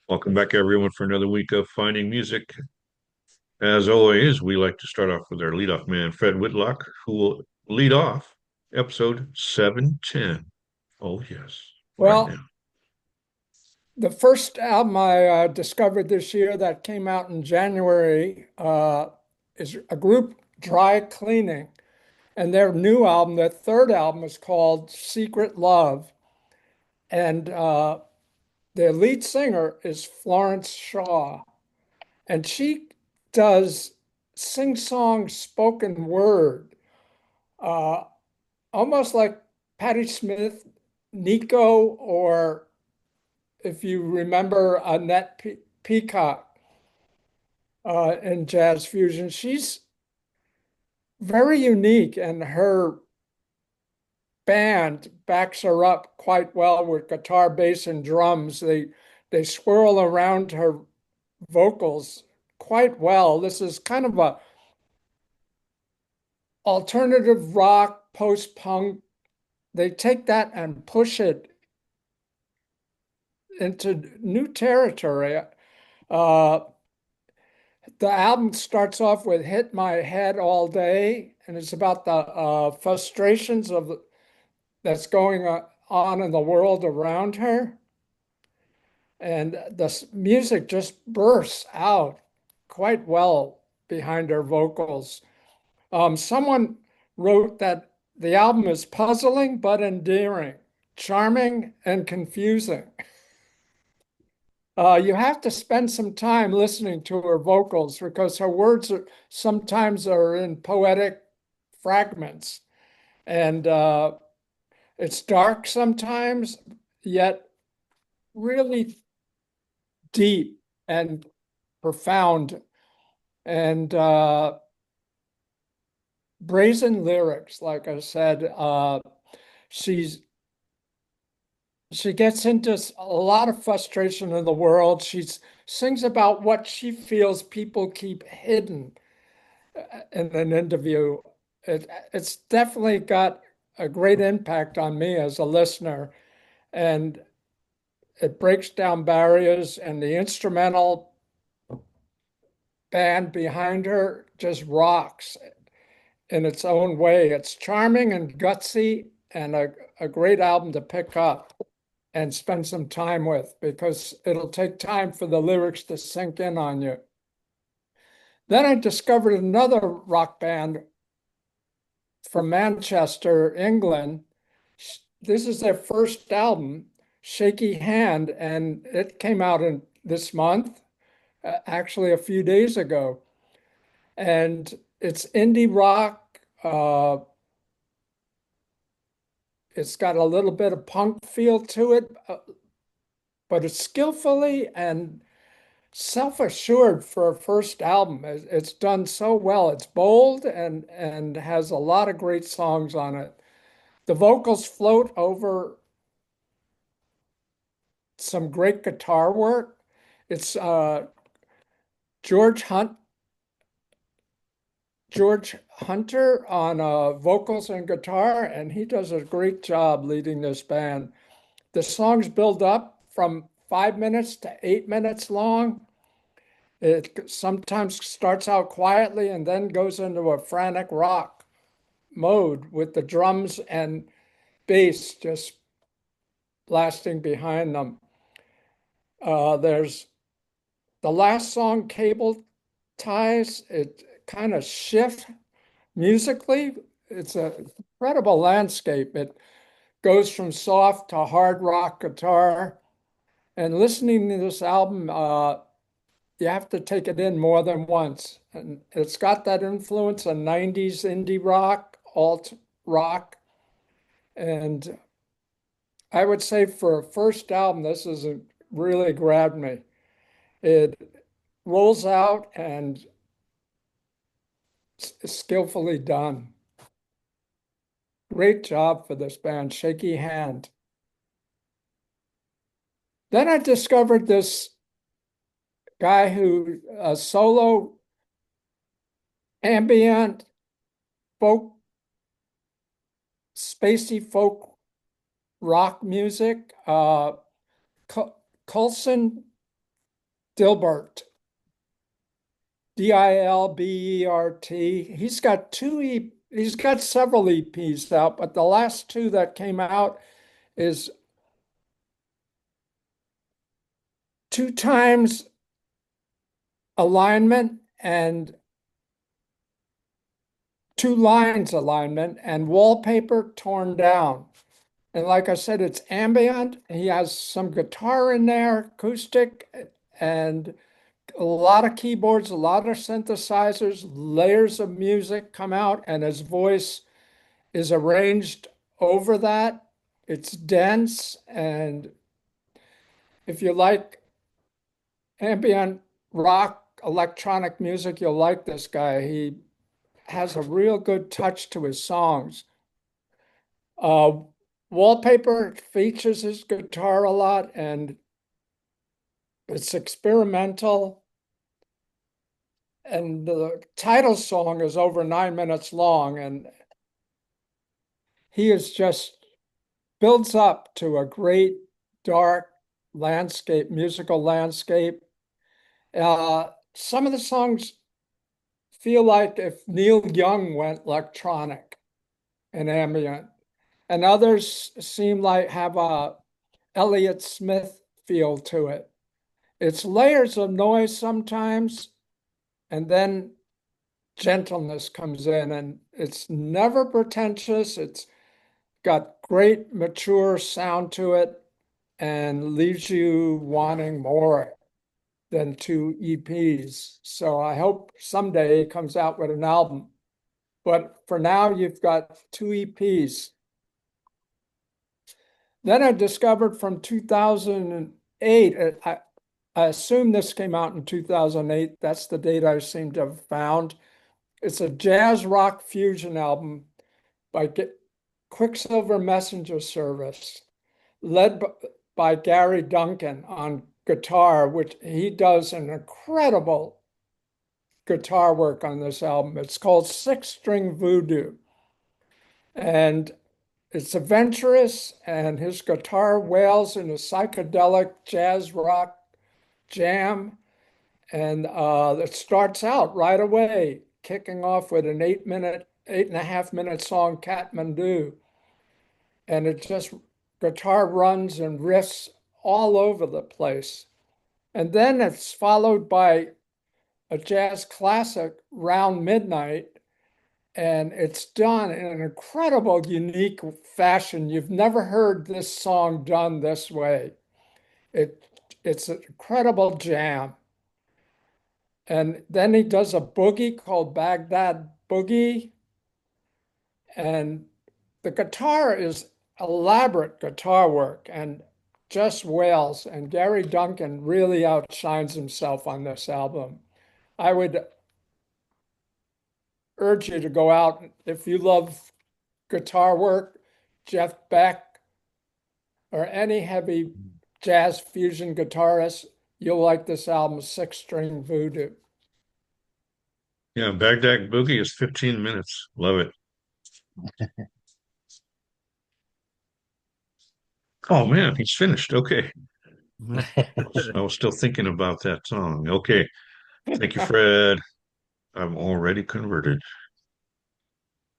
Welcome back, everyone, for another week of Finding Music. As always, we like to start off with our leadoff man, Fred Whitlock, who will lead off episode 710. Oh, yes, right Well, now. the first album I discovered this year that came out in January is a group, Dry Cleaning, and their new album, their third album, is called Secret Love, and their lead singer is Florence Shaw, and she does sing-song spoken word, uh, almost like Patti Smith, Nico, or if you remember Annette Peacock in jazz fusion. She's very unique, and her band backs her up quite well with guitar, bass, and drums. They swirl around her vocals quite well. This is kind of a alternative rock, post-punk. They take that and push it into new territory. Uh, The album starts off with Hit My Head All Day, and it's about the frustrations of that's going on in the world around her. And the music just bursts out quite well behind her vocals. Someone wrote that the album is puzzling but endearing, charming and confusing. You have to spend some time listening to her vocals because her words sometimes are in poetic fragments, and it's dark sometimes, yet really deep and profound, and brazen lyrics. Like I said, she's she gets into a lot of frustration in the world. She sings about what she feels people keep hidden in an interview. It's definitely got a great impact on me as a listener, and it breaks down barriers, and the instrumental band behind her just rocks in its own way. It's charming and gutsy and a great album to pick up and spend some time with because it'll take time for the lyrics to sink in on you. Then I discovered another rock band from Manchester, England. This is their first album, Shaky Hand, and it came out in this month, actually a few days ago. And it's indie rock. It's got a little bit of punk feel to it, but it's skillfully and self-assured for a first album. It's done so well. It's bold and has a lot of great songs on it. The vocals float over some great guitar work. It's George Hunt, George Hunter on vocals and guitar, and he does a great job leading this band. The songs build up from 5 minutes to 8 minutes long. It sometimes starts out quietly and then goes into a frantic rock mode with the drums and bass just blasting behind them. There's the last song, Cable Ties. It kind of shifts musically. It's an incredible landscape. It goes from soft to hard rock guitar. And listening to this album, you have to take it in more than once. And it's got that influence of 90s indie rock, alt rock. And I would say for a first album, this is really grabbed me. It rolls out and skillfully done. Great job for this band, Shaky Hand. Then I discovered this guy who solo ambient folk, spacey folk rock music. COLESON Dilbert, Dilbert. He's got several EPs out, but the last two that came out is two times alignment and two lines alignment and wallpaper torn down. And like I said, it's ambient. He has some guitar in there, acoustic, and a lot of keyboards, a lot of synthesizers, layers of music come out, and his voice is arranged over that. It's dense, and if you like ambient rock, electronic music, you'll like this guy. He has a real good touch to his songs. Uh, Wallpaper features his guitar a lot, and it's experimental. And the title song is over 9 minutes long, and he is just builds up to a great dark landscape, musical landscape. Some of the songs feel like if Neil Young went electronic and ambient, and others seem like have a Elliott Smith feel to it. It's layers of noise sometimes, and then gentleness comes in, and it's never pretentious. It's got great mature sound to it and leaves you wanting more than two EPs. So I hope someday he comes out with an album. But for now, you've got two EPs. Then I discovered from 2008, I assume this came out in 2008. That's the date I seem to have found. It's a jazz rock fusion album by Quicksilver Messenger Service, led by Gary Duncan on guitar, which he does an incredible guitar work on this album. It's called Six String Voodoo. And it's adventurous, and his guitar wails in a psychedelic jazz rock jam. And it starts out right away, kicking off with an 8.5 minute song, Kathmandu. And it just guitar runs and riffs all over the place. And then it's followed by a jazz classic, Round Midnight, and it's done in an incredible, unique fashion. You've never heard this song done this way. It, it's an incredible jam. And then he does a boogie called Baghdad Boogie, and the guitar is elaborate guitar work and just wails. And Gary Duncan really outshines himself on this album. I would urge you to go out if you love guitar work, Jeff Beck, or any heavy jazz fusion guitarist. You'll like this album, Six String Voodoo. Yeah, Baghdad Boogie is 15 minutes. Love it. Oh man, he's finished. Okay. I was still thinking about that song. Okay. Thank you, Fred. I'm already converted.